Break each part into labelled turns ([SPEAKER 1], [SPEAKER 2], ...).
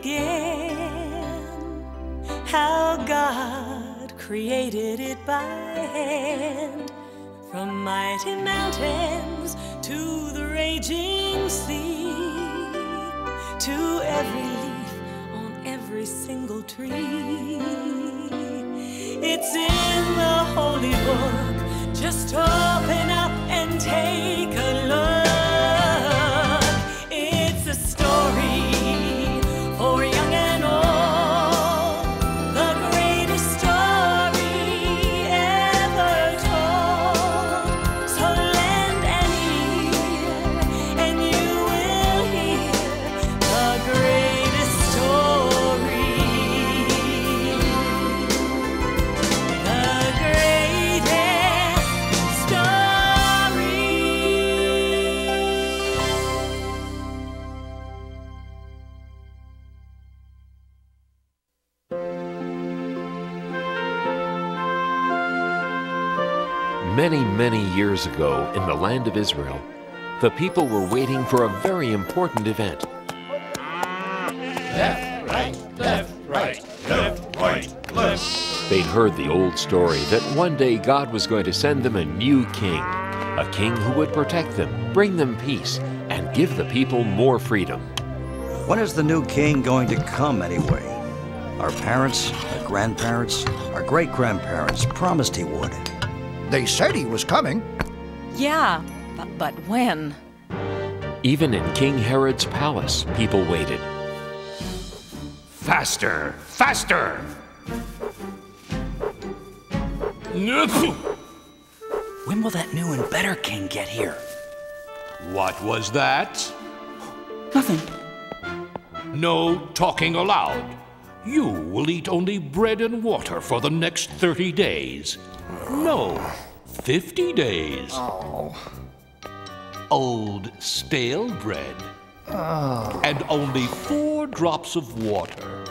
[SPEAKER 1] began, how God created it by hand, from mighty mountains to the raging sea, to every leaf on every single tree. It's in the holy book. Just open up and take a look. It's a story for young and old, the greatest story ever told. So lend an ear and you will hear the greatest story. The greatest story.
[SPEAKER 2] Many, many years ago, in the land of Israel, the people were waiting for a very important event.
[SPEAKER 3] Left, right, left, right, left, right, left.
[SPEAKER 2] They'd heard the old story that one day God was going to send them a new king, a king who would protect them, bring them peace, and give the people more freedom.
[SPEAKER 4] When is the new king going to come anyway? Our parents, our grandparents, our great-grandparents promised he would.
[SPEAKER 5] They said he was coming.
[SPEAKER 6] Yeah, but when?
[SPEAKER 2] Even in King Herod's palace, people waited.
[SPEAKER 3] Faster, faster!
[SPEAKER 7] When will that new and better king get here?
[SPEAKER 3] What was that?
[SPEAKER 7] Nothing.
[SPEAKER 3] No talking aloud. You will eat only bread and water for the next 30 days. No, 50 days. Old stale bread. And only 4 drops of water.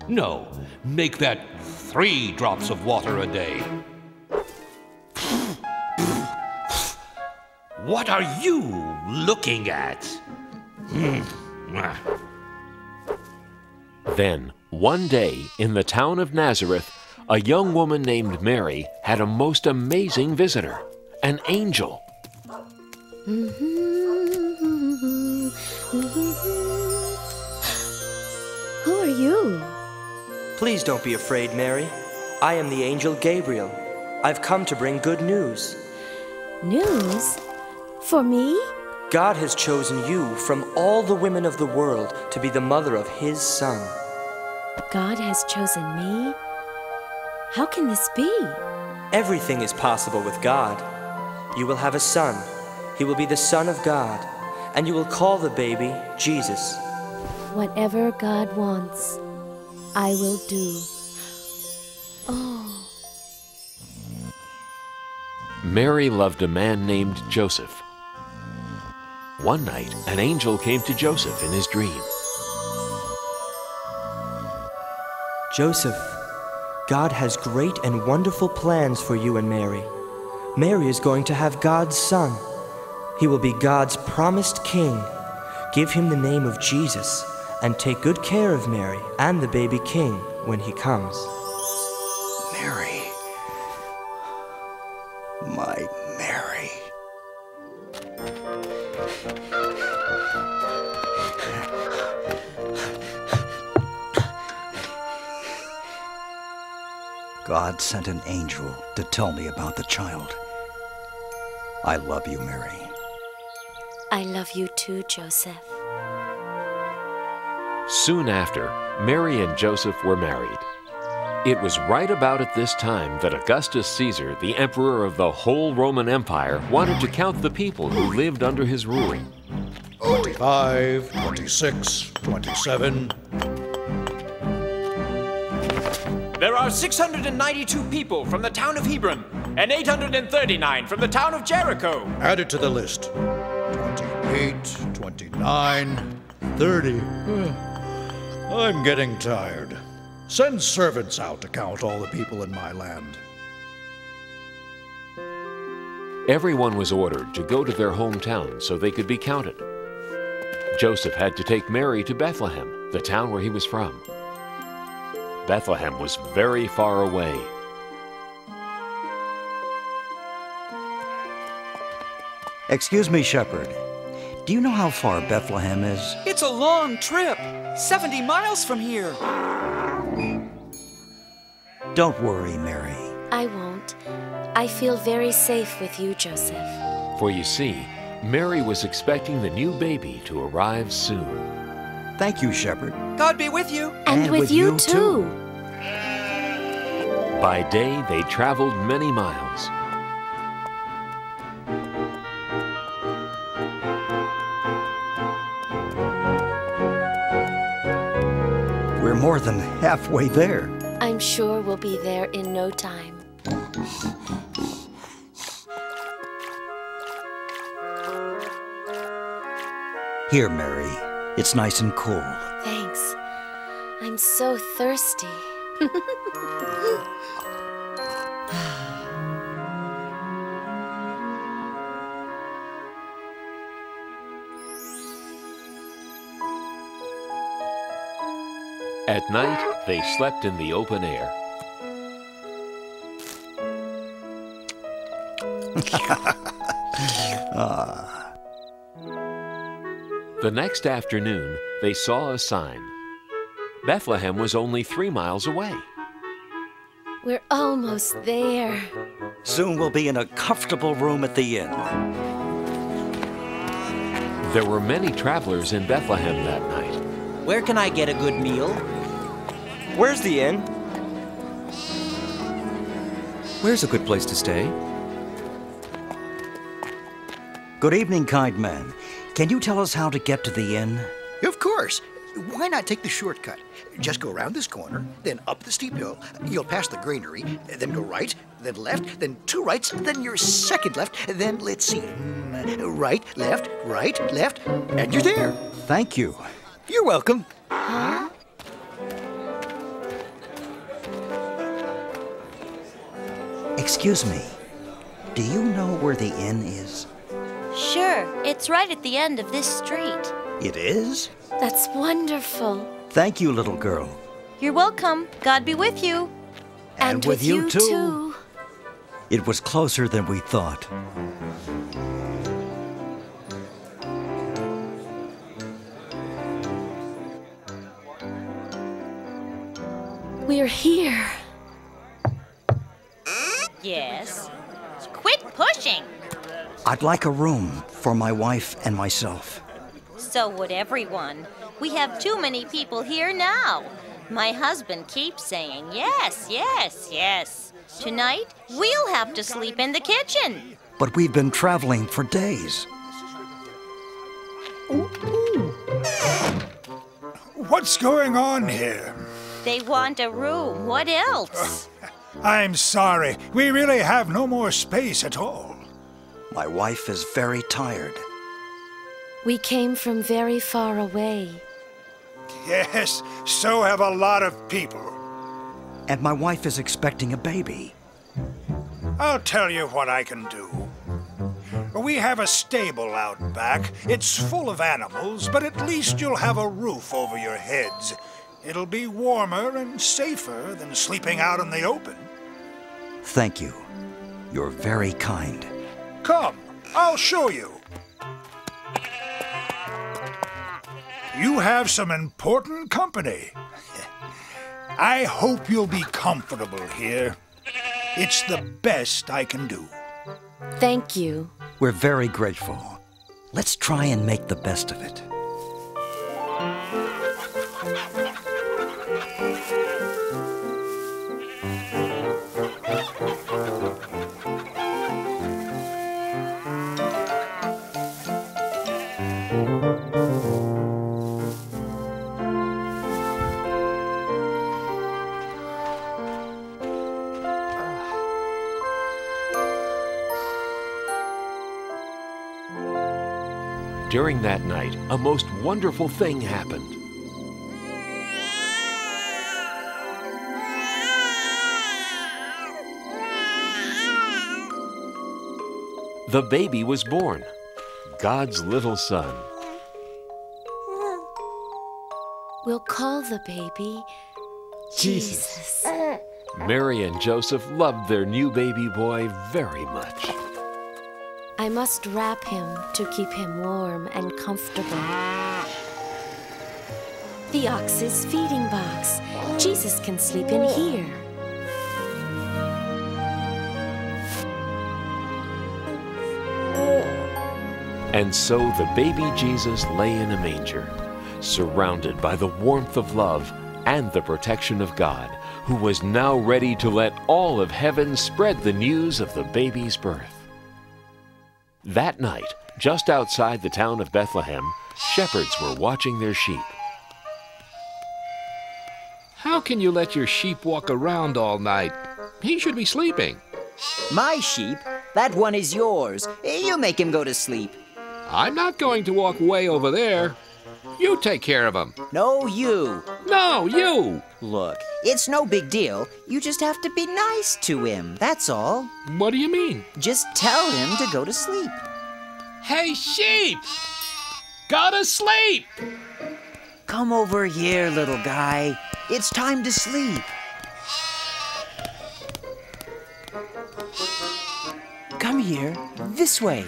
[SPEAKER 3] No, make that 3 drops of water a day. What are you looking at?
[SPEAKER 2] Then, one day, in the town of Nazareth, a young woman named Mary had a most amazing visitor, an angel.
[SPEAKER 8] Who are you?
[SPEAKER 9] Please don't be afraid, Mary. I am the angel Gabriel. I've come to bring good news.
[SPEAKER 8] News? For me?
[SPEAKER 9] God has chosen you from all the women of the world to be the mother of His Son.
[SPEAKER 8] God has chosen me? How can this be?
[SPEAKER 9] Everything is possible with God. You will have a son. He will be the Son of God, and you will call the baby Jesus.
[SPEAKER 8] Whatever God wants, I will do. Oh.
[SPEAKER 2] Mary loved a man named Joseph. One night, an angel came to Joseph in his dream.
[SPEAKER 9] Joseph, God has great and wonderful plans for you and Mary. Mary is going to have God's son. He will be God's promised king. Give him the name of Jesus and take good care of Mary and the baby king when he comes.
[SPEAKER 4] Mary. My Mary. God sent an angel to tell me about the child. I love you, Mary.
[SPEAKER 8] I love you too, Joseph.
[SPEAKER 2] Soon after, Mary and Joseph were married. It was right about at this time that Augustus Caesar, the emperor of the whole Roman Empire, wanted to count the people who lived under his rule.
[SPEAKER 5] 25, 26, 27.
[SPEAKER 10] There are 692 people from the town of Hebron, and 839 from the town of Jericho.
[SPEAKER 5] Add it to the list. 28, 29, 30. I'm getting tired. Send servants out to count all the people in my land.
[SPEAKER 2] Everyone was ordered to go to their hometown so they could be counted. Joseph had to take Mary to Bethlehem, the town where he was from. Bethlehem was very far away.
[SPEAKER 4] Excuse me, shepherd. Do you know how far Bethlehem is?
[SPEAKER 7] It's a long trip. 70 miles from here.
[SPEAKER 4] Don't worry, Mary.
[SPEAKER 8] I won't. I feel very safe with you, Joseph.
[SPEAKER 2] For you see, Mary was expecting the new baby to arrive soon.
[SPEAKER 4] Thank you, shepherd.
[SPEAKER 7] God be with you.
[SPEAKER 8] And with you too.
[SPEAKER 2] By day, they traveled many miles.
[SPEAKER 4] We're more than halfway there.
[SPEAKER 8] I'm sure we'll be there in no time.
[SPEAKER 4] Here, Mary. It's nice and cool.
[SPEAKER 8] Thanks. I'm so thirsty.
[SPEAKER 2] At night, they slept in the open air. The next afternoon, they saw a sign. Bethlehem was only 3 miles away.
[SPEAKER 8] We're almost there.
[SPEAKER 4] Soon we'll be in a comfortable room at the inn.
[SPEAKER 2] There were many travelers in Bethlehem that night.
[SPEAKER 7] Where can I get a good meal?
[SPEAKER 9] Where's the inn? Where's a good place to stay?
[SPEAKER 4] Good evening, kind man. Can you tell us how to get to the inn?
[SPEAKER 11] Of course. Why not take the shortcut? Just go around this corner, then up the steep hill. You'll pass the granary, then go right, then left, then 2 rights, then your second left, then let's see. Right, left, and you're there.
[SPEAKER 4] Thank you.
[SPEAKER 11] You're welcome.
[SPEAKER 8] Huh?
[SPEAKER 4] Excuse me. Do you know where the inn is?
[SPEAKER 12] Sure, it's right at the end of this street.
[SPEAKER 4] It is?
[SPEAKER 8] That's wonderful.
[SPEAKER 4] Thank you, little girl.
[SPEAKER 12] You're welcome. God be with you.
[SPEAKER 8] And with you too.
[SPEAKER 4] It was closer than we thought.
[SPEAKER 8] We're here.
[SPEAKER 12] Yes. Quit pushing.
[SPEAKER 4] I'd like a room for my wife and myself.
[SPEAKER 12] So would everyone. We have too many people here now. My husband keeps saying yes, yes, yes. Tonight, we'll have to sleep in the kitchen.
[SPEAKER 4] But we've been traveling for days.
[SPEAKER 13] What's going on here?
[SPEAKER 12] They want a room. What else?
[SPEAKER 13] I'm sorry. We really have no more space at all.
[SPEAKER 4] My wife is very tired.
[SPEAKER 8] We came from very far away.
[SPEAKER 13] Yes, so have a lot of people.
[SPEAKER 4] And my wife is expecting a baby.
[SPEAKER 13] I'll tell you what I can do. We have a stable out back. It's full of animals, but at least you'll have a roof over your heads. It'll be warmer and safer than sleeping out in the open.
[SPEAKER 4] Thank you. You're very kind.
[SPEAKER 13] Come, I'll show you. You have some important company. I hope you'll be comfortable here. It's the best I can do.
[SPEAKER 8] Thank you.
[SPEAKER 4] We're very grateful. Let's try and make the best of it.
[SPEAKER 2] During that night, a most wonderful thing happened. The baby was born, God's little son.
[SPEAKER 8] We'll call the baby Jesus.
[SPEAKER 2] Mary and Joseph loved their new baby boy very much.
[SPEAKER 8] I must wrap him to keep him warm and comfortable. The ox's feeding box. Jesus can sleep in here.
[SPEAKER 2] And so the baby Jesus lay in a manger, surrounded by the warmth of love and the protection of God, who was now ready to let all of heaven spread the news of the baby's birth. That night, just outside the town of Bethlehem, shepherds were watching their sheep.
[SPEAKER 3] How can you let your sheep walk around all night? He should be sleeping.
[SPEAKER 14] My sheep? That one is yours. You make him go to sleep.
[SPEAKER 3] I'm not going to walk way over there. You take care of him.
[SPEAKER 14] No, you.
[SPEAKER 3] No, you.
[SPEAKER 14] Look, it's no big deal. You just have to be nice to him, that's all.
[SPEAKER 3] What do you mean?
[SPEAKER 14] Just tell him to go to sleep.
[SPEAKER 3] Hey, sheep! Go to sleep!
[SPEAKER 14] Come over here, little guy. It's time to sleep. Come here, this way.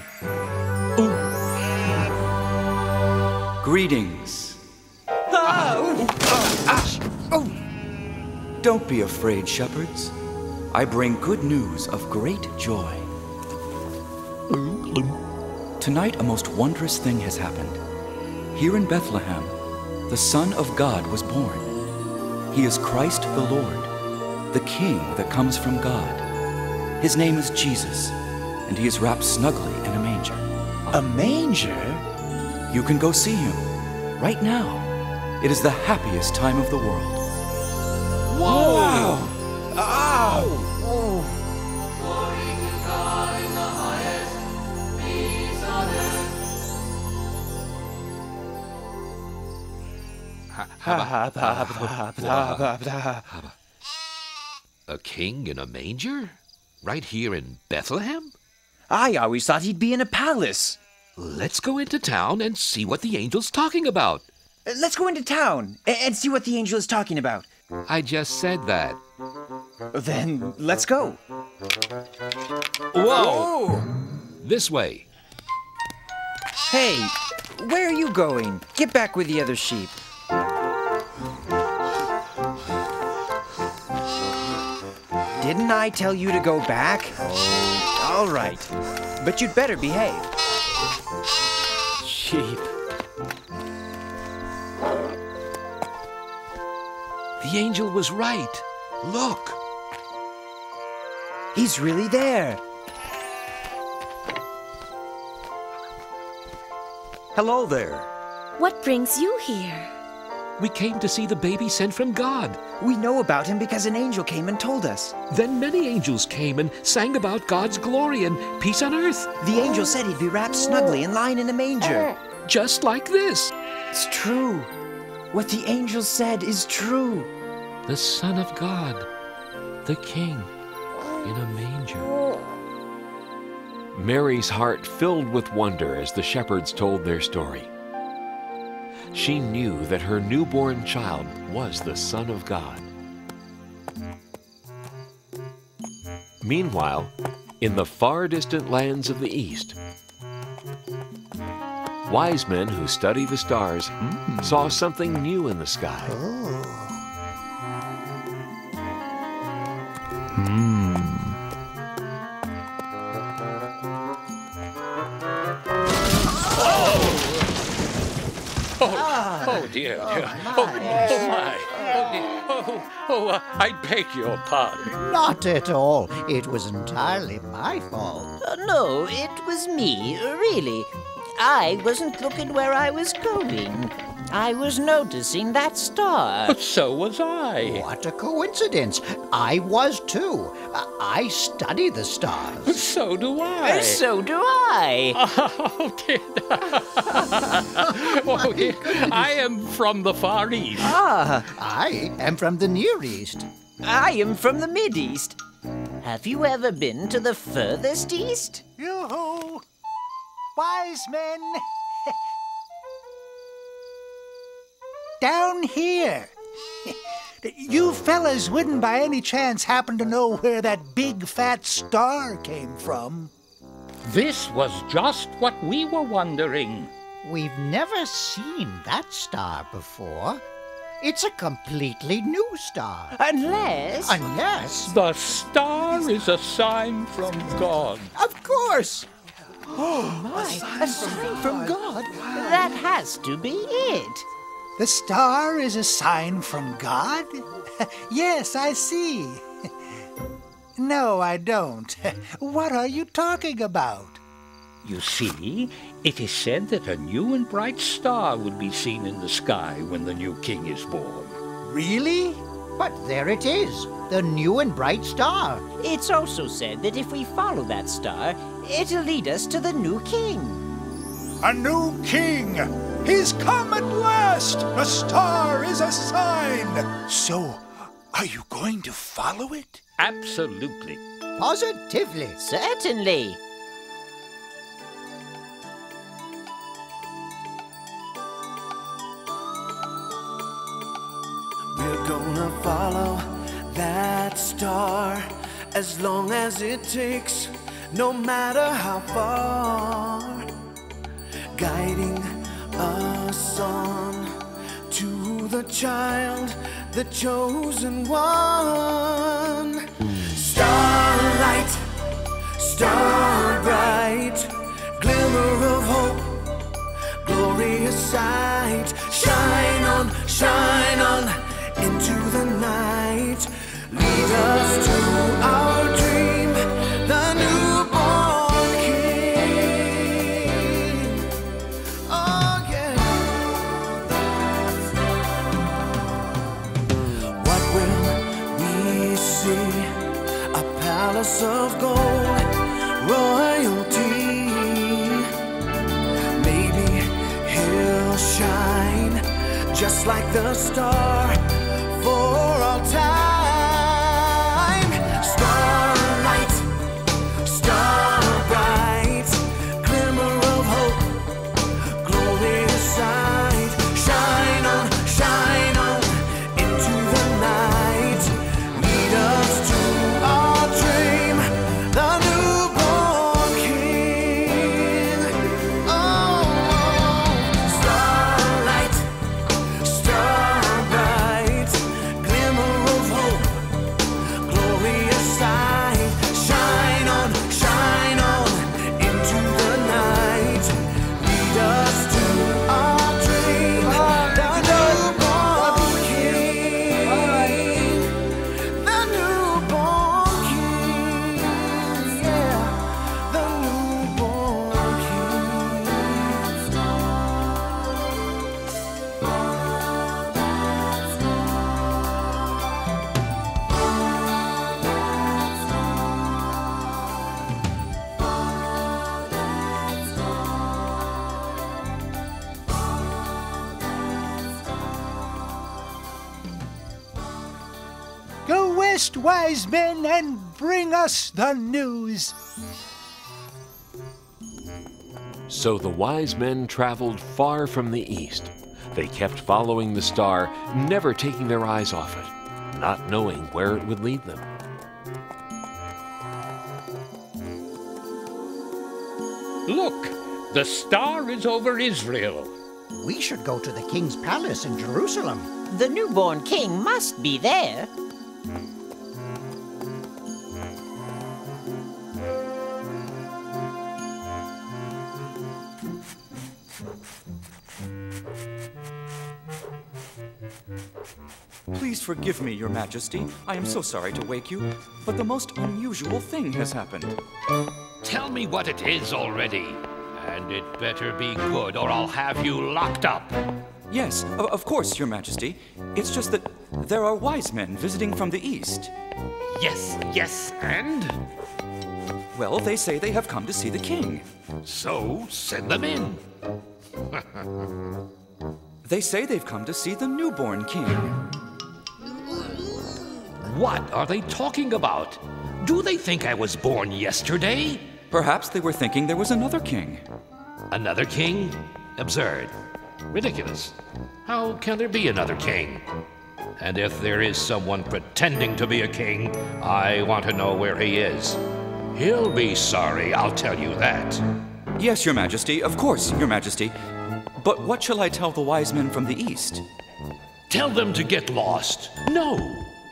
[SPEAKER 15] Greetings. Don't be afraid, shepherds. I bring good news of great joy. Tonight, a most wondrous thing has happened. Here in Bethlehem, the Son of God was born. He is Christ the Lord, the King that comes from God. His name is Jesus, and he is wrapped snugly in a manger.
[SPEAKER 14] A manger?
[SPEAKER 15] You can go see him right now. It is the happiest time of the world.
[SPEAKER 3] Whoa!
[SPEAKER 14] Wow. Ow!
[SPEAKER 3] A king in a manger? Right here in Bethlehem?
[SPEAKER 14] I always thought he'd be in a palace.
[SPEAKER 3] Let's go into town and see what the angel's talking about.
[SPEAKER 14] Let's go into town and see what the angel is talking about.
[SPEAKER 3] I just said that.
[SPEAKER 14] Then let's go.
[SPEAKER 3] Whoa! This way.
[SPEAKER 14] Hey, where are you going? Get back with the other sheep. Didn't I tell you to go back? Oh, all right. But you'd better behave.
[SPEAKER 3] Sheep. The angel was right. Look.
[SPEAKER 14] He's really there.
[SPEAKER 4] Hello there.
[SPEAKER 8] What brings you here?
[SPEAKER 3] We came to see the baby sent from God.
[SPEAKER 14] We know about him because an angel came and told us.
[SPEAKER 3] Then many angels came and sang about God's glory and peace on earth.
[SPEAKER 14] The angel said he'd be wrapped snugly and lying in a manger.
[SPEAKER 3] Just like this.
[SPEAKER 14] It's true. What the angel said is true.
[SPEAKER 3] The Son of God, the King, in a manger.
[SPEAKER 2] Mary's heart filled with wonder as the shepherds told their story. She knew that her newborn child was the Son of God. Meanwhile, in the far distant lands of the East, wise men who study the stars saw something new in the sky.
[SPEAKER 16] Oh dear. Oh my. I beg your pardon.
[SPEAKER 11] Not at all. It was entirely my fault.
[SPEAKER 17] No, it was me, really. I wasn't looking where I was going. I was noticing that star.
[SPEAKER 16] So was I.
[SPEAKER 11] What a coincidence. I was too. I study the stars.
[SPEAKER 16] So do I.
[SPEAKER 17] So do I.
[SPEAKER 16] Oh dear. Oh dear. I am from the Far East.
[SPEAKER 11] Ah, I am from the Near East.
[SPEAKER 17] I am from the Mid-East. Have you ever been to the furthest east?
[SPEAKER 11] Yoo-hoo! Wise men!
[SPEAKER 13] down here. You fellas wouldn't by any chance happen to know where that big fat star came from?
[SPEAKER 16] This was just what we were wondering.
[SPEAKER 18] We've never seen that star before. It's a completely new star.
[SPEAKER 17] Unless...
[SPEAKER 16] The star is a sign from God.
[SPEAKER 18] Of course!
[SPEAKER 17] Oh my, a sign from God? That has to be it.
[SPEAKER 13] The star is a sign from God? Yes, I see. No, I don't. What are you talking about?
[SPEAKER 16] You see, it is said that a new and bright star will be seen in the sky when the new king is born.
[SPEAKER 13] Really?
[SPEAKER 18] But there it is, the new and bright star.
[SPEAKER 17] It's also said that if we follow that star, it'll lead us to the new king.
[SPEAKER 13] A new king! He's come at last! A star is a sign! So, are you going to follow it?
[SPEAKER 16] Absolutely.
[SPEAKER 18] Positively.
[SPEAKER 17] Certainly.
[SPEAKER 1] We're gonna follow that star as long as it takes, no matter how far, guiding us on to the child, the chosen one. Starlight, star bright, glimmer of hope, glorious sight. Shine on into the night. Lead us to our dream, the newborn king. Oh yeah. What will we see? A palace of gold, royalty. Maybe he'll shine just like the star for all time. Starlight, star bright, glimmer of hope, glorious sight. Shine on into the night. Lead us to our dream, the newborn king. Oh, starlight, star bright, glimmer of hope, glorious sight. Shine on into the night. Lead us to our dream, the newborn king. The newborn king, yeah, the newborn
[SPEAKER 13] Go west, wise men, and bring us the news.
[SPEAKER 2] So the wise men traveled far from the east. They kept following the star, never taking their eyes off it, not knowing where it would lead them.
[SPEAKER 16] Look, the star is over Israel.
[SPEAKER 18] We should go to the king's palace in Jerusalem.
[SPEAKER 17] The newborn king must be there.
[SPEAKER 15] Please forgive me, Your Majesty. I am so sorry to wake you, but the most unusual thing has happened.
[SPEAKER 3] Tell me what it is already. And it better be good, or I'll have you locked up.
[SPEAKER 15] Yes, of course, Your Majesty. It's just that there are wise men visiting from the east.
[SPEAKER 3] Yes, and?
[SPEAKER 15] Well, they say they have come to see the king.
[SPEAKER 3] So, send them in.
[SPEAKER 15] They say they've come to see the newborn king.
[SPEAKER 3] What are they talking about? Do they think I was born yesterday?
[SPEAKER 15] Perhaps they were thinking there was another king.
[SPEAKER 3] Another king? Absurd. Ridiculous. How can there be another king? And if there is someone pretending to be a king, I want to know where he is. He'll be sorry, I'll tell you that.
[SPEAKER 15] Yes, Your Majesty, of course, Your Majesty. But what shall I tell the wise men from the east?
[SPEAKER 3] Tell them to get lost. No.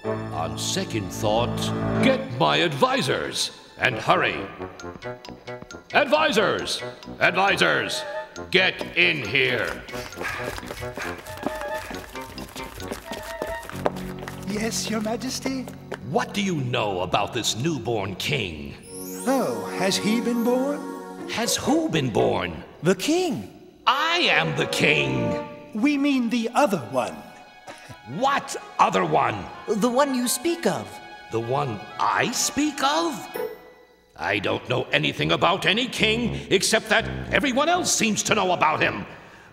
[SPEAKER 3] On second thought, get my advisors. And hurry. Advisors! Advisors! Get in here.
[SPEAKER 13] Yes, Your Majesty?
[SPEAKER 3] What do you know about this newborn king?
[SPEAKER 13] Oh, has he been born?
[SPEAKER 3] Has who been born?
[SPEAKER 14] The king.
[SPEAKER 3] I am the king.
[SPEAKER 13] We mean the other one.
[SPEAKER 3] What other one?
[SPEAKER 14] The one you speak of.
[SPEAKER 3] The one I speak of? I don't know anything about any king except that everyone else seems to know about him.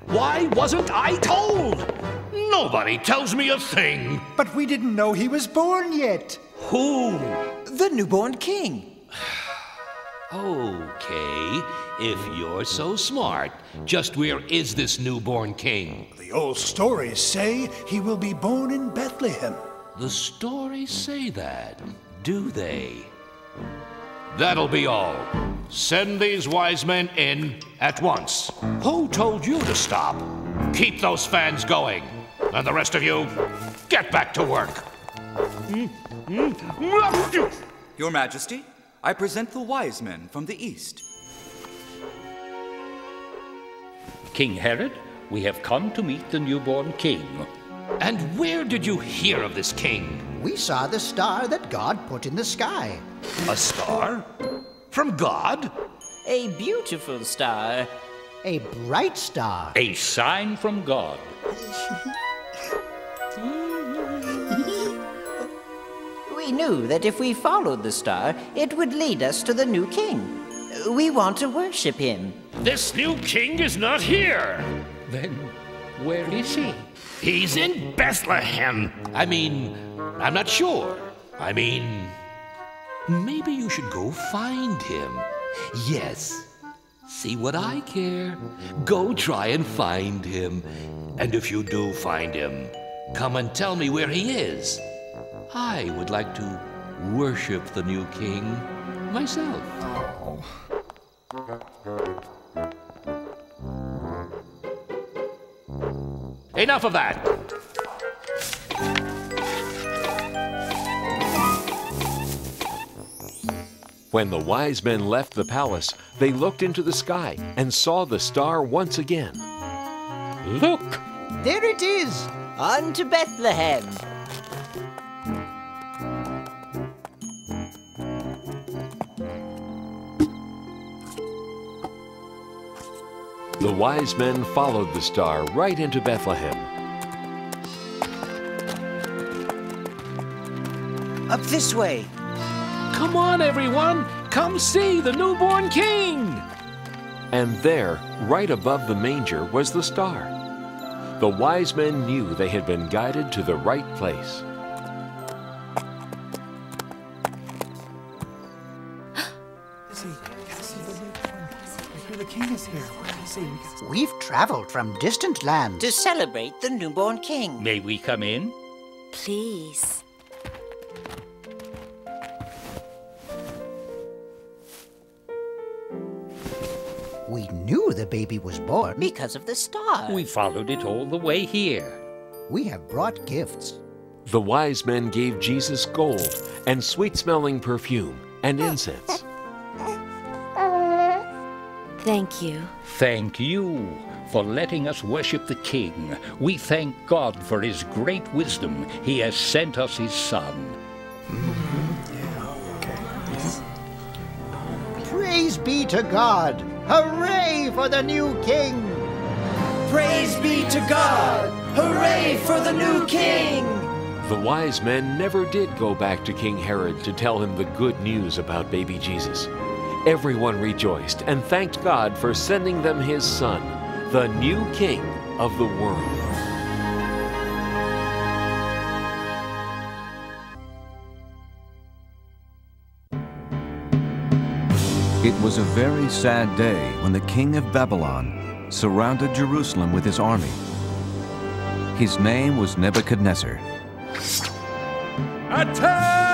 [SPEAKER 3] Why wasn't I told? Nobody tells me a thing.
[SPEAKER 13] But we didn't know he was born yet.
[SPEAKER 3] Who?
[SPEAKER 14] The newborn king.
[SPEAKER 3] Okay, if you're so smart, just where is this newborn king?
[SPEAKER 13] The old stories say he will be born in Bethlehem.
[SPEAKER 3] The stories say that, do they? That'll be all. Send these wise men in at once. Who told you to stop? Keep those fans going. And the rest of you, get back to work.
[SPEAKER 15] Your Majesty, I present the wise men from the east.
[SPEAKER 16] King Herod, we have come to meet the newborn king.
[SPEAKER 3] And where did you hear of this king?
[SPEAKER 18] We saw the star that God put in the sky.
[SPEAKER 3] A star? From God?
[SPEAKER 17] A beautiful star.
[SPEAKER 18] A bright star.
[SPEAKER 16] A sign from God.
[SPEAKER 17] We knew that if we followed the star, it would lead us to the new king. We want to worship him.
[SPEAKER 3] This new king is not here.
[SPEAKER 16] Then where is he?
[SPEAKER 3] He's in Bethlehem. I'm not sure. Maybe you should go find him. Yes. See what I care. Go try and find him. And if you do find him, come and tell me where he is. I would like to worship the new king myself. Enough of that.
[SPEAKER 2] When the wise men left the palace, they looked into the sky and saw the star once again.
[SPEAKER 16] Look!
[SPEAKER 18] There it is!
[SPEAKER 17] On to Bethlehem.
[SPEAKER 2] The wise men followed the star right into Bethlehem.
[SPEAKER 14] Up this way.
[SPEAKER 3] Come on, everyone! Come see the newborn king!
[SPEAKER 2] And there, right above the manger, was the star. The wise men knew they had been guided to the right place.
[SPEAKER 18] The king is here. We've traveled from distant lands
[SPEAKER 17] to celebrate the newborn king.
[SPEAKER 16] May we come in?
[SPEAKER 8] Please.
[SPEAKER 18] We knew the baby was born
[SPEAKER 17] because of the star.
[SPEAKER 16] We followed it all the way here.
[SPEAKER 18] We have brought gifts.
[SPEAKER 2] The wise men gave Jesus gold and sweet-smelling perfume and incense.
[SPEAKER 8] Thank you.
[SPEAKER 16] Thank you for letting us worship the King. We thank God for his great wisdom. He has sent us his Son.
[SPEAKER 18] Praise be to God! Hooray for the new king!
[SPEAKER 14] Praise be to God! Hooray for the new king!
[SPEAKER 2] The wise men never did go back to King Herod to tell him the good news about baby Jesus. Everyone rejoiced and thanked God for sending them his son, the new king of the world.
[SPEAKER 19] It was a very sad day when the king of Babylon surrounded Jerusalem with his army. His name was Nebuchadnezzar.
[SPEAKER 20] Attack!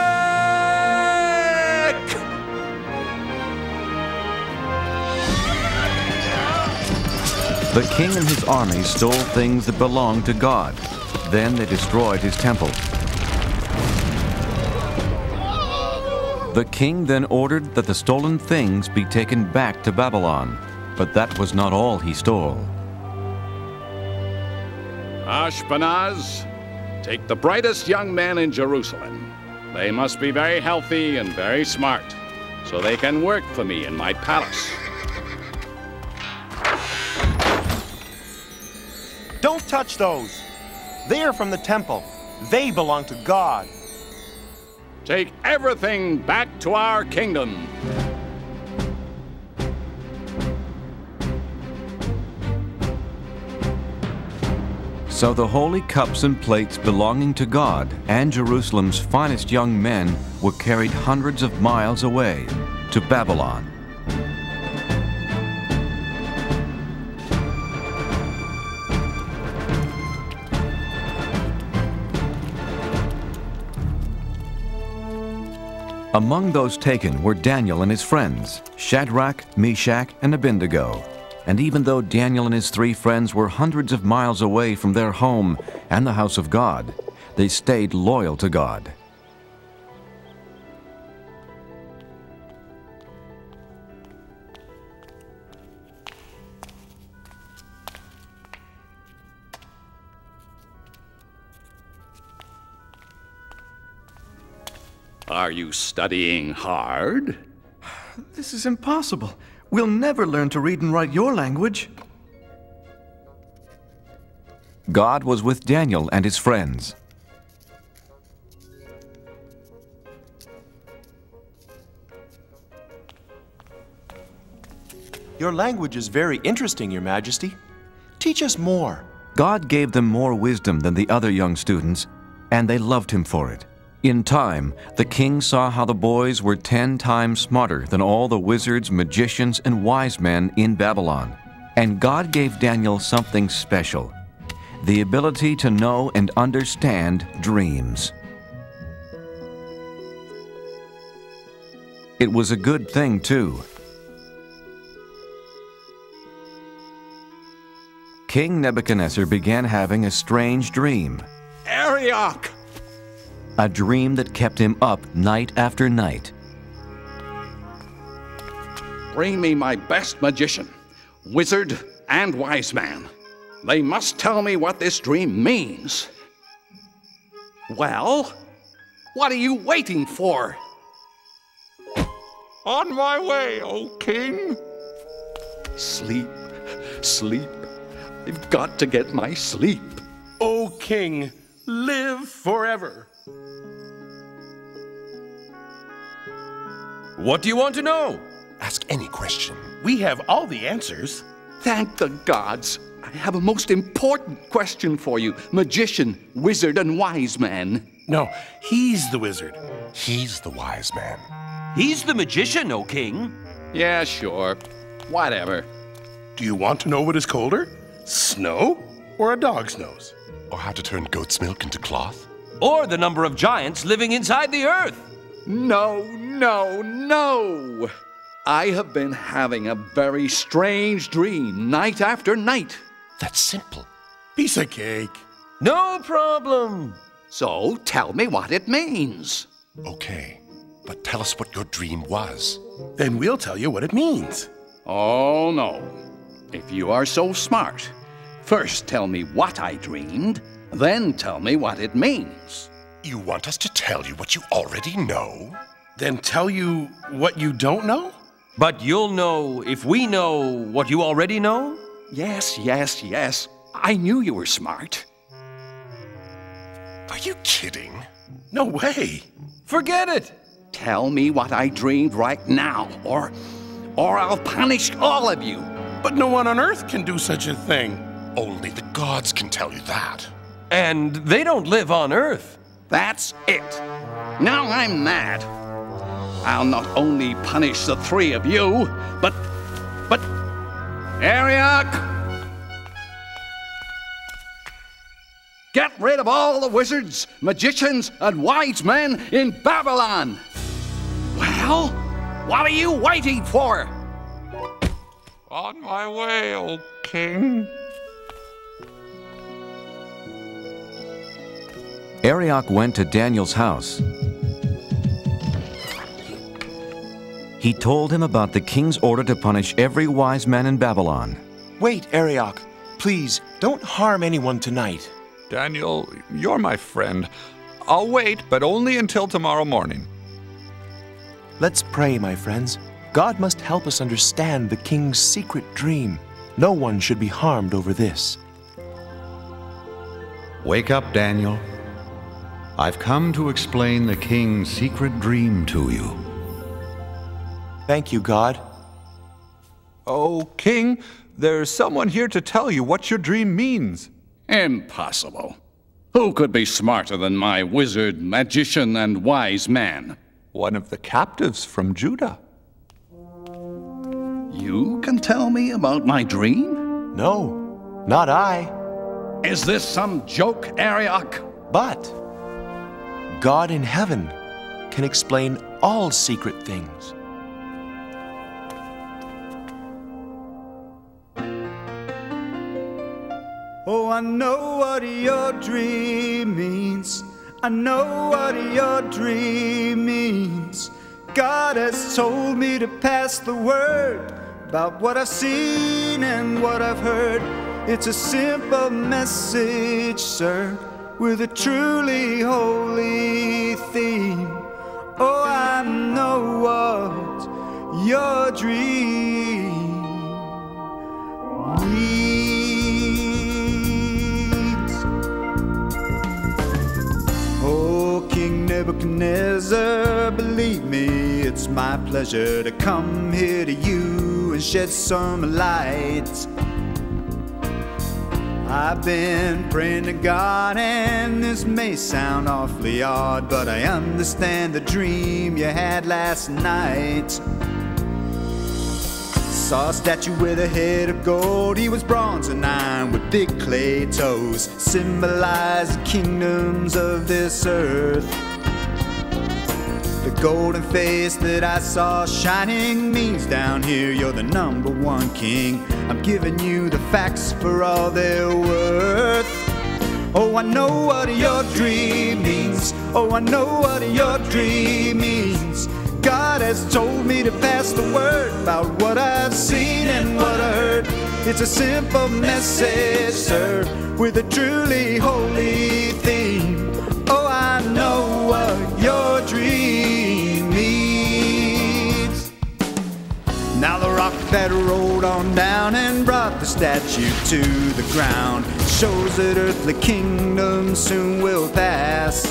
[SPEAKER 19] The king and his army stole things that belonged to God. Then they destroyed his temple. The king then ordered that the stolen things be taken back to Babylon, but that was not all he stole.
[SPEAKER 21] Ashpenaz, take the brightest young men in Jerusalem. They must be very healthy and very smart, so they can work for me in my palace.
[SPEAKER 22] Don't touch those. They are from the temple. They belong to God.
[SPEAKER 21] Take everything back to our kingdom.
[SPEAKER 19] So the holy cups and plates belonging to God and Jerusalem's finest young men were carried hundreds of miles away to Babylon. Among those taken were Daniel and his friends, Shadrach, Meshach, and Abednego. And even though Daniel and his 3 friends were hundreds of miles away from their home and the house of God, they stayed loyal to God.
[SPEAKER 21] Are you studying hard?
[SPEAKER 23] This is impossible. We'll never learn to read and write your language.
[SPEAKER 19] God was with Daniel and his friends.
[SPEAKER 22] Your language is very interesting, Your Majesty. Teach us more.
[SPEAKER 19] God gave them more wisdom than the other young students, and they loved him for it. In time, the king saw how the boys were 10 times smarter than all the wizards, magicians, and wise men in Babylon. And God gave Daniel something special, the ability to know and understand dreams. It was a good thing, too. King Nebuchadnezzar began having a strange dream.
[SPEAKER 21] Arioch!
[SPEAKER 19] A dream that kept him up night after night.
[SPEAKER 21] Bring me my best magician, wizard, and wise man. They must tell me what this dream means. Well, what are you waiting for?
[SPEAKER 20] On my way, O king.
[SPEAKER 21] Sleep, sleep. I've got to get my sleep.
[SPEAKER 20] O king, live forever.
[SPEAKER 24] What do you want to know?
[SPEAKER 20] Ask any question. We have all the answers.
[SPEAKER 21] Thank the gods. I have a most important question for you, magician, wizard, and wise man.
[SPEAKER 20] No, he's the wizard. He's the wise man.
[SPEAKER 24] He's the magician, O king.
[SPEAKER 21] Yeah, sure. Whatever.
[SPEAKER 20] Do you want to know what is colder? Snow or a dog's nose? Or how to turn goat's milk into cloth?
[SPEAKER 24] Or the number of giants living inside the earth.
[SPEAKER 21] No, no, no! I have been having a very strange dream night after night.
[SPEAKER 20] That's simple. Piece of cake.
[SPEAKER 24] No problem.
[SPEAKER 21] So tell me what it means.
[SPEAKER 20] Okay, but tell us what your dream was. Then we'll tell you what it means.
[SPEAKER 21] Oh, no. If you are so smart, first tell me what I dreamed, then tell me what it means.
[SPEAKER 20] You want us to tell you what you already know? Then tell you what you don't know?
[SPEAKER 24] But you'll know if we know what you already know?
[SPEAKER 21] Yes, yes, yes. I knew you were smart.
[SPEAKER 20] Are you kidding? No way.
[SPEAKER 24] Forget it.
[SPEAKER 21] Tell me what I dreamed right now, or I'll punish all of you.
[SPEAKER 20] But no one on Earth can do such a thing. Only the gods can tell you that.
[SPEAKER 24] And they don't live on Earth.
[SPEAKER 21] That's it. Now I'm mad. I'll not only punish the 3 of you, but... Arioch! rid of all the wizards, magicians, and wise men in Babylon. Well, what are you waiting for?
[SPEAKER 5] On my way, O king.
[SPEAKER 19] Arioch went to Daniel's house. He told him about the king's order to punish every wise man in Babylon.
[SPEAKER 22] Wait, Arioch. Please, don't harm anyone tonight.
[SPEAKER 5] Daniel, you're my friend. I'll wait, but only until tomorrow morning.
[SPEAKER 22] Let's pray, my friends. God must help us understand the king's secret dream. No one should be harmed over this.
[SPEAKER 6] Wake up, Daniel. I've come to explain the king's secret dream to you.
[SPEAKER 22] Thank you, God.
[SPEAKER 5] Oh, king, there's someone here to tell you what your dream means.
[SPEAKER 21] Impossible. Who could be smarter than my wizard, magician, and wise man?
[SPEAKER 5] One of the captives from Judah.
[SPEAKER 21] You can tell me about my dream?
[SPEAKER 22] No, not I.
[SPEAKER 21] Is this some joke, Arioch?
[SPEAKER 22] But God in heaven can explain all secret things.
[SPEAKER 1] Oh, I know what your dream means. I know what your dream means. God has told me to pass the word about what I've seen and what I've heard. It's a simple message, sir, with a truly holy theme. Oh, I know what your dream means. Oh, King Nebuchadnezzar, believe me, it's my pleasure to come here to you and shed some light. I've been praying to God, and this may sound awfully odd, but I understand the dream you had last night. Saw a statue with a head of gold. He was bronze and iron with big clay toes, symbolizing kingdoms of this earth. The golden face that I saw shining means down here you're the #1 king. I'm giving you the facts for all they're worth. Oh, I know what your dream means. Oh, I know what your dream means. God has told me to pass the word about what I've seen and what I heard. It's a simple message, sir, with a truly holy theme. Oh, I know what your dream means. Now the rock that rolled on down and brought the statue to the ground shows that earthly kingdoms soon will pass.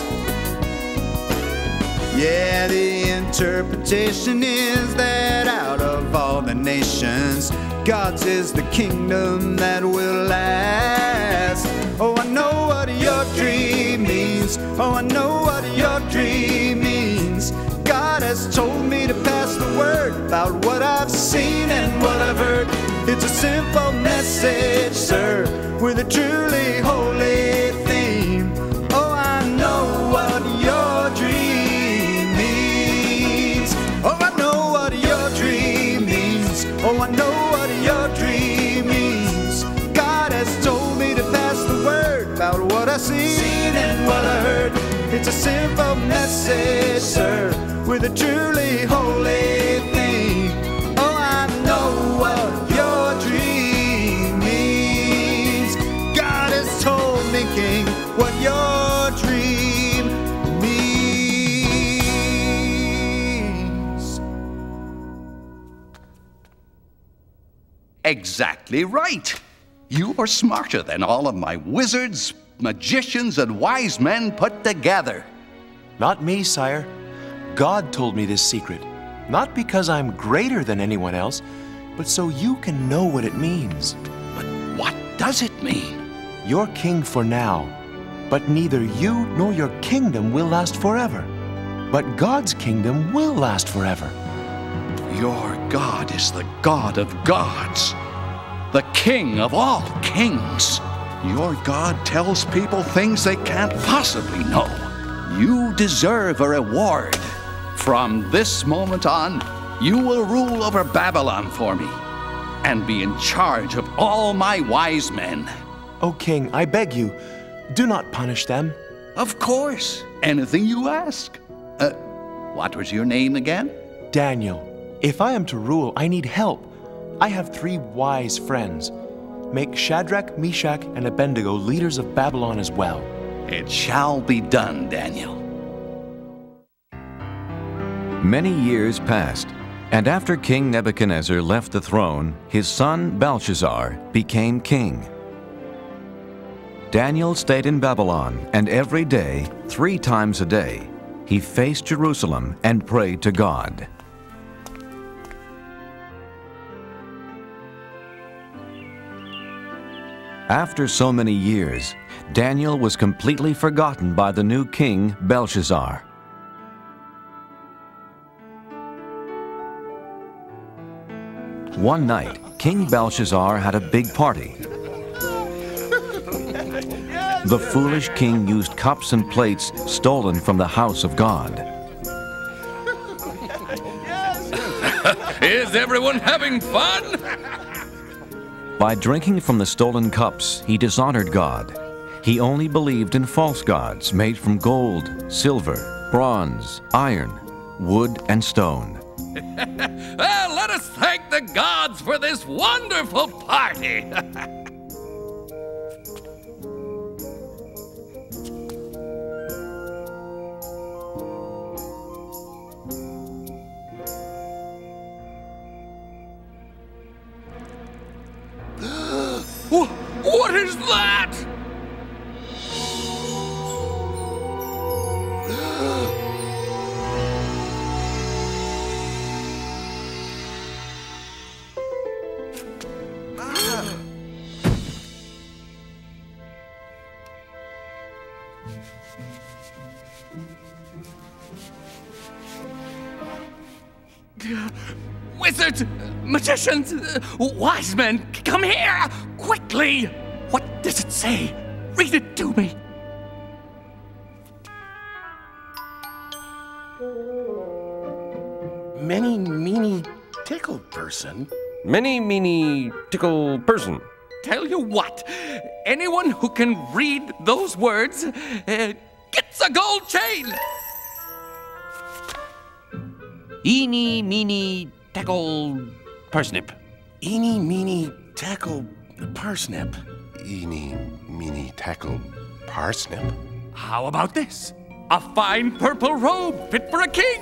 [SPEAKER 1] Yeah, the interpretation is that out of all the nations, God's is the kingdom that will last. Oh, I know what your dream means. Oh, I know what your dream means. God has told me to pass the word about what I've seen and what I've heard. It's a simple message, sir, with a truly holy theme. Oh, I know what your dream means. Oh, I know what your dream means. Oh, I know what your dream means. God has told me to pass the word about what I've seen and what I heard. It's a simple message, sir, with a truly holy theme. Oh, I know what your dream means. God has told me, King, what your dream means.
[SPEAKER 21] Exactly right. You are smarter than all of my wizards, magicians, and wise men put together.
[SPEAKER 22] Not me, sire. God told me this secret, not because I'm greater than anyone else, but so you can know what it means.
[SPEAKER 21] But what does it mean?
[SPEAKER 22] You're king for now, but neither you nor your kingdom will last forever. But God's kingdom will last forever.
[SPEAKER 21] Your God is the God of gods, the King of all kings.
[SPEAKER 7] Your God tells people things they can't possibly know. You deserve a reward. From this moment on, you will rule over Babylon for me and be in charge of all my wise men.
[SPEAKER 22] O king, I beg you, do not punish them.
[SPEAKER 7] Of course, anything you ask. What was your name again?
[SPEAKER 22] Daniel. If I am to rule, I need help. I have 3 wise friends. Make Shadrach, Meshach, and Abednego leaders of Babylon as well.
[SPEAKER 7] It shall be done, Daniel.
[SPEAKER 19] Many years passed, and after King Nebuchadnezzar left the throne, his son Belshazzar became king. Daniel stayed in Babylon, and every day, 3 times a day, he faced Jerusalem and prayed to God. After so many years, Daniel was completely forgotten by the new king, Belshazzar. One night, King Belshazzar had a big party. The foolish king used cups and plates stolen from the house of God.
[SPEAKER 3] Is everyone having fun?
[SPEAKER 19] By drinking from the stolen cups, he dishonored God. He only believed in false gods made from gold, silver, bronze, iron, wood, and stone.
[SPEAKER 3] Well, let us thank the gods for this wonderful party. What is that? Wizards, magicians, wise men, come here, quickly! What does it say? Read it to me.
[SPEAKER 20] Many, meany, tickle person.
[SPEAKER 24] Many, meany, tickle person.
[SPEAKER 3] Tell you what, anyone who can read those words gets a gold chain.
[SPEAKER 24] Eeny, meeny, tackle, parsnip.
[SPEAKER 20] Eeny, meeny, tackle, parsnip. Eeny, meeny, tackle, parsnip.
[SPEAKER 3] How about this? A fine purple robe fit for a king.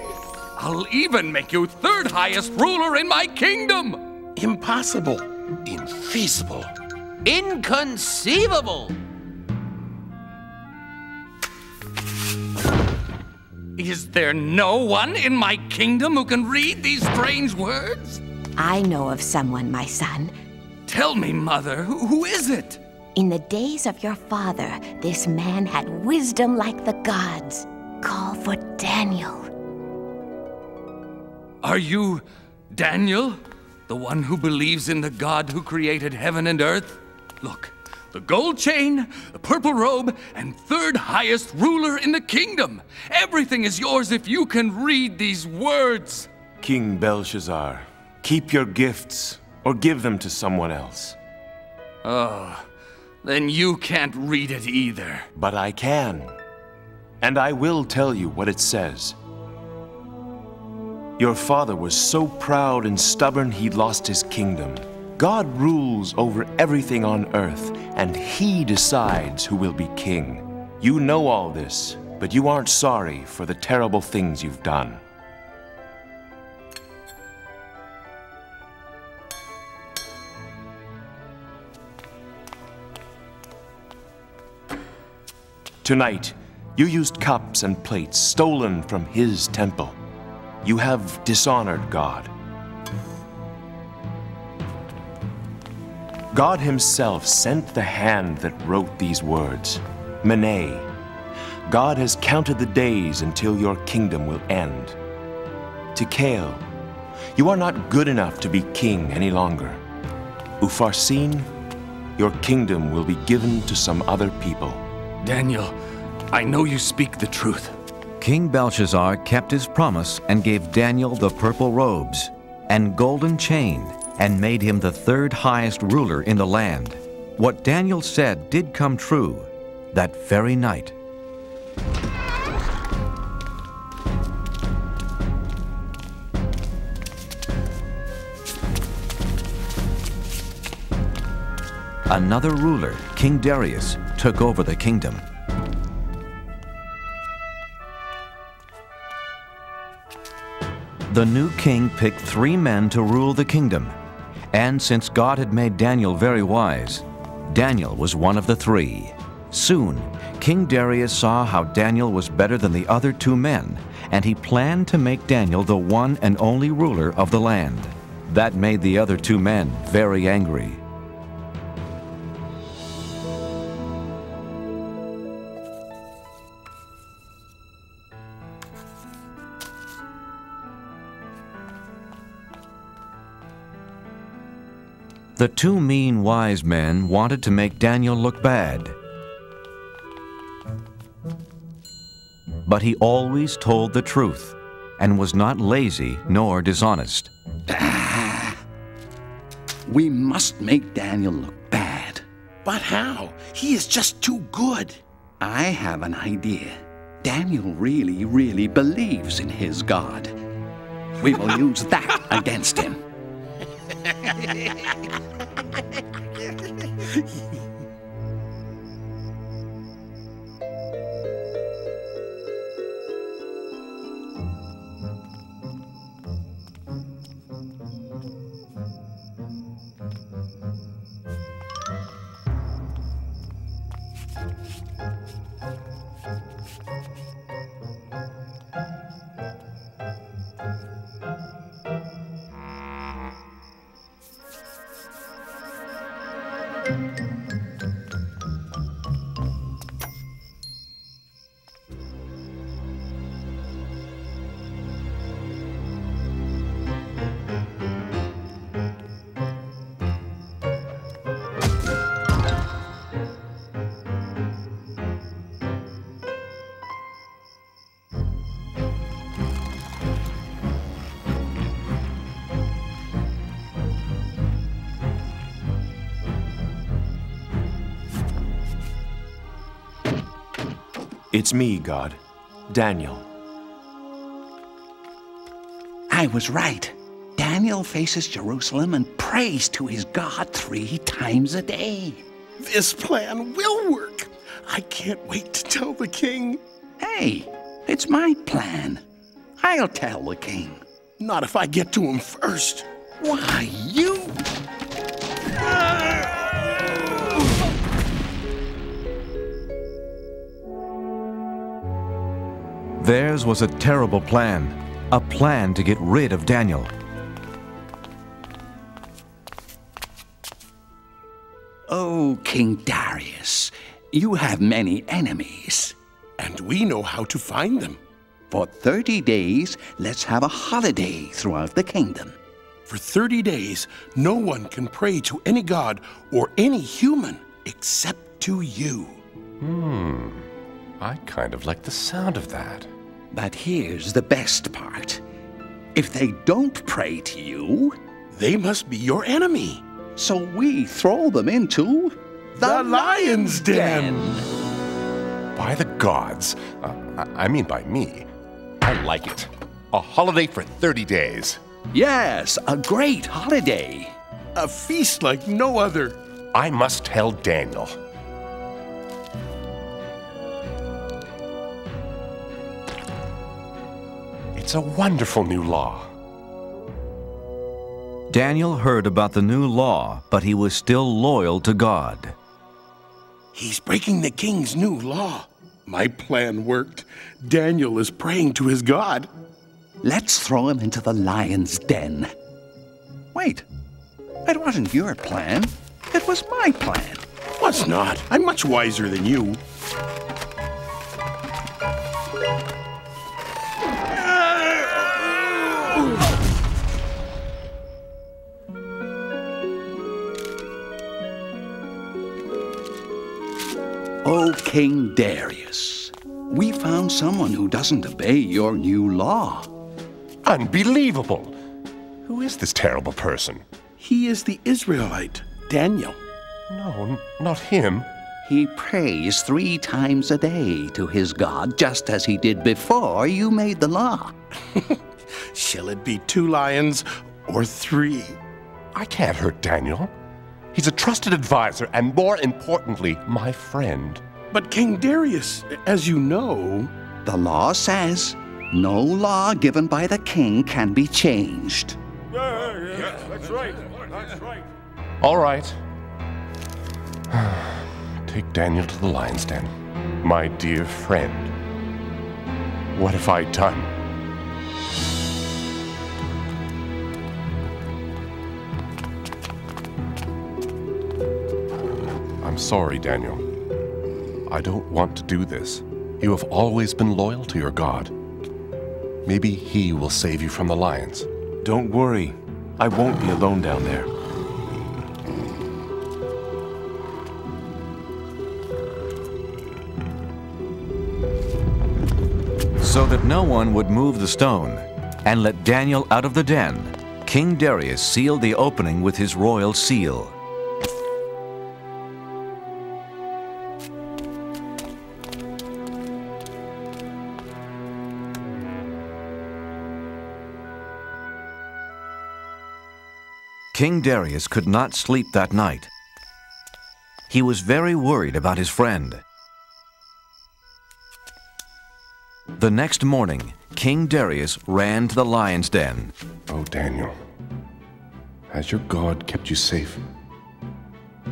[SPEAKER 3] I'll even make you 3rd highest ruler in my kingdom.
[SPEAKER 20] Impossible. Infeasible.
[SPEAKER 17] Inconceivable.
[SPEAKER 3] Is there no one in my kingdom who can read these strange words?
[SPEAKER 8] I know of someone, my son.
[SPEAKER 3] Tell me, Mother, who is it?
[SPEAKER 8] In the days of your father, this man had wisdom like the gods. Call for Daniel.
[SPEAKER 3] Are you Daniel? The one who believes in the God who created heaven and earth? Look, the gold chain, the purple robe, and 3rd highest ruler in the kingdom. Everything is yours if you can read these words.
[SPEAKER 22] King Belshazzar, keep your gifts or give them to someone else.
[SPEAKER 3] Oh, then you can't read it either.
[SPEAKER 22] But I can. And I will tell you what it says. Your father was so proud and stubborn he lost his kingdom. God rules over everything on earth, and he decides who will be king. You know all this, but you aren't sorry for the terrible things you've done. Tonight, you used cups and plates stolen from his temple. You have dishonored God. God himself sent the hand that wrote these words, Mene. God has counted the days until your kingdom will end. Tikal, you are not good enough to be king any longer. Upharsin, your kingdom will be given to some other people.
[SPEAKER 15] Daniel, I know you speak the truth.
[SPEAKER 19] King Belshazzar kept his promise and gave Daniel the purple robes and golden chain and made him the third highest ruler in the land. What Daniel said did come true that very night. Another ruler, King Darius, took over the kingdom. The new king picked 3 men to rule the kingdom, and since God had made Daniel very wise, Daniel was one of the 3. Soon, King Darius saw how Daniel was better than the other 2 men, and he planned to make Daniel the one and only ruler of the land. That made the other 2 men very angry. The 2 mean wise men wanted to make Daniel look bad. But he always told the truth and was not lazy nor dishonest.
[SPEAKER 7] We must make Daniel look bad. But how? He is just too good. I have an idea. Daniel really believes in his God. We will use that against him.
[SPEAKER 22] It's me, God. Daniel.
[SPEAKER 7] I was right. Daniel faces Jerusalem and prays to his God 3 times a day.
[SPEAKER 20] This plan will work. I can't wait to tell the king.
[SPEAKER 7] Hey, it's my plan. I'll tell the king.
[SPEAKER 20] Not if I get to him first.
[SPEAKER 7] Why, you...
[SPEAKER 19] Theirs was a terrible plan to get rid of Daniel.
[SPEAKER 7] Oh, King Darius, you have many enemies.
[SPEAKER 20] And we know how to find them.
[SPEAKER 7] For 30 days, let's have a holiday throughout the kingdom.
[SPEAKER 20] For 30 days, no one can pray to any god or any human except to you.
[SPEAKER 22] I kind of like the sound of that.
[SPEAKER 7] But here's the best part. If they don't pray to you,
[SPEAKER 20] they must be your enemy.
[SPEAKER 7] So we throw them into
[SPEAKER 20] the lion's den.
[SPEAKER 22] By the gods, I mean by me, I like it. A holiday for 30 days.
[SPEAKER 7] Yes, a great holiday.
[SPEAKER 20] A feast like no other.
[SPEAKER 22] I must tell Daniel. It's a wonderful new law.
[SPEAKER 19] Daniel heard about the new law, but he was still loyal to God.
[SPEAKER 20] He's breaking the king's new law. My plan worked. Daniel is praying to his God.
[SPEAKER 7] Let's throw him into the lion's den. Wait, it wasn't your plan. It was my plan.
[SPEAKER 20] Was not. I'm much wiser than you.
[SPEAKER 7] O King Darius, we found someone who doesn't obey your new law.
[SPEAKER 22] Unbelievable! Who is this terrible person?
[SPEAKER 20] He is the Israelite, Daniel.
[SPEAKER 22] No, not him.
[SPEAKER 7] He prays 3 times a day to his God, just as he did before you made the law.
[SPEAKER 20] Shall it be 2 lions or 3?
[SPEAKER 22] I can't hurt Daniel. He's a trusted advisor and, more importantly, my friend.
[SPEAKER 20] But King Darius, as you know...
[SPEAKER 7] The law says no law given by the king can be changed.
[SPEAKER 22] Yeah, that's right. That's right. All right. Take Daniel to the lion's den. My dear friend. What have I done? I'm sorry, Daniel. I don't want to do this. You have always been loyal to your God. Maybe he will save you from the lions. Don't worry. I won't be alone down there.
[SPEAKER 19] So that no one would move the stone and let Daniel out of the den, King Darius sealed the opening with his royal seal. King Darius could not sleep that night. He was very worried about his friend. The next morning, King Darius ran to the lion's den.
[SPEAKER 22] Oh, Daniel, has your God kept you safe?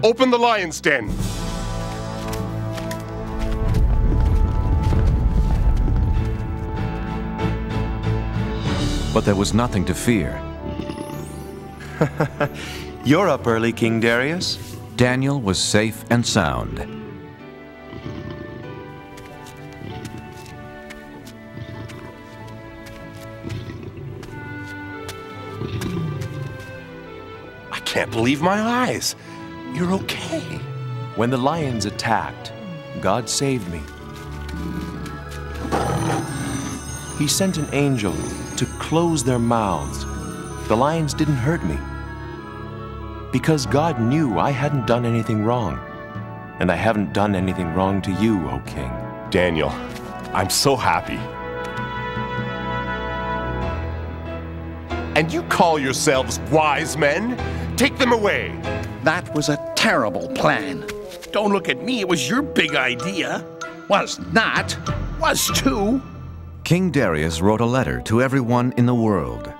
[SPEAKER 22] Open the lion's den!
[SPEAKER 19] But there was nothing to fear.
[SPEAKER 22] You're up early, King Darius.
[SPEAKER 19] Daniel was safe and sound.
[SPEAKER 22] I can't believe my eyes. You're okay. When the lions attacked, God saved me. He sent an angel to close their mouths. The lions didn't hurt me. Because God knew I hadn't done anything wrong. And I haven't done anything wrong to you, O King. Daniel, I'm so happy. And you call yourselves wise men? Take them away.
[SPEAKER 7] That was a terrible plan.
[SPEAKER 20] Don't look at me, it was your big idea.
[SPEAKER 7] Was not. Was too.
[SPEAKER 19] King Darius wrote a letter to everyone in the world.